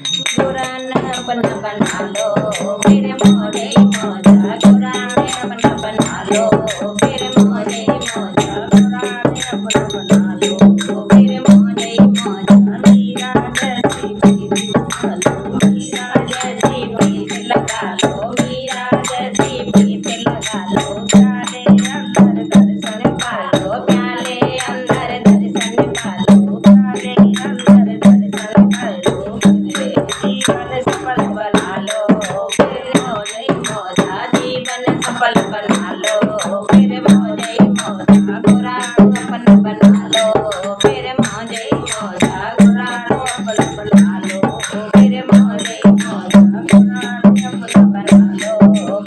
गुरान पण बना लो फिर मोजे मोजा गुरान पण बना लो फिर मोजे मोजा गुरान पण बना लो फिर मोजे मोजा मीरा जैसी प्रीत लगा लो मीरा जैसी प्रीत लगा लो प्याले अंदर दर्शन पालो प्याले अंदर दर्शन पालो प्याले अंदर दर्शन पालो जीवन सफल बना लो फिर मौजे मौजा जीवन सफल बना लो फिर मौजे मौजा गुरान अपन बना लो फिर मौजे मौजा गुरान अपन बना लो फिर मौजे मौजा गुरान अपन बना लो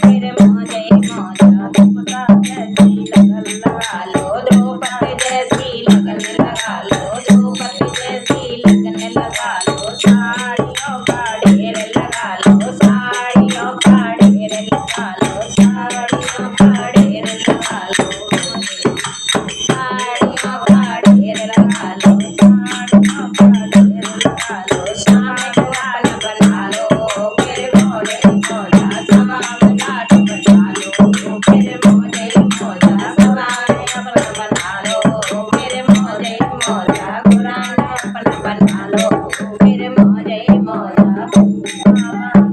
फिर मौजे मौजा द्रौपदी जैसी लगन लगा लो द्रौपदी जैसी लगन लगा लो द्रौपदी जैसी लगन लगा लो साड़ियों का ढेर लगा लो साड़ियों का ढेर लगा लो साड़ियों का ढेर लगा लो साड़ियों का ढेर लगा लो साड़ियों का ढेर लगा लो शाम घाट बना लो फिर मौजे मौजा सवाब घाट बना लो फिर मौजे मौजा सवाब अपन बना लो फिर मौजे मौजा गुरान अपन बना लो फिर मौजे मौजा रामा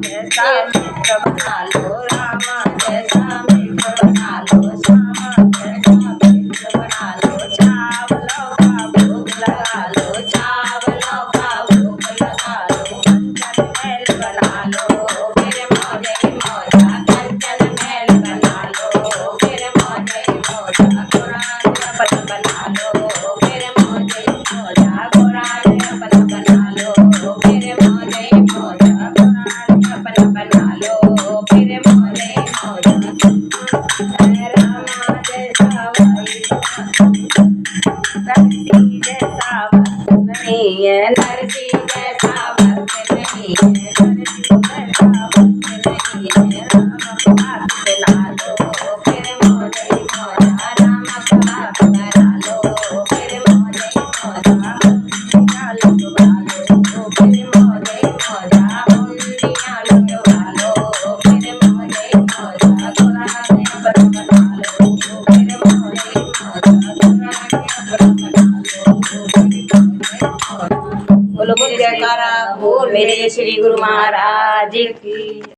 जैसा मित्र बना लो रामा जैसा मित्र बना लो श्यामा जैसा मित्र बना लो चावलों का भोग लगा लो चावलों का भोग लगा लो कंचन महल बना लो फिर मौजे मौजा कंचन महल बना लो फिर मौजे मौजा गुरान अपन बना लो फिर मौजे मौजा गुरान अपन बना लो फिर मौजे मौजा गुरान अपन बना लो फिर मौजे मौजा रामा जैसा भाई नरसी जैसा भक्त नहीं है नरसी जैसा भक्त नहीं है नरसी जैसा भक्त नहीं है राम का भक्त बना लो फिर मौजे मौजा राम का भक्त बना लो फिर मौजे मौजा हुंडियाँ लुटवा लो फिर मौजे मौजा हुंडियाँ लुटवा लो फिर मौजे मौजा गुरान अपन बना लो फिर मौजे मौजा गुरान अपन बना लो बोलो बोल जयकारा बोल मेरे श्री गुरु महाराज की।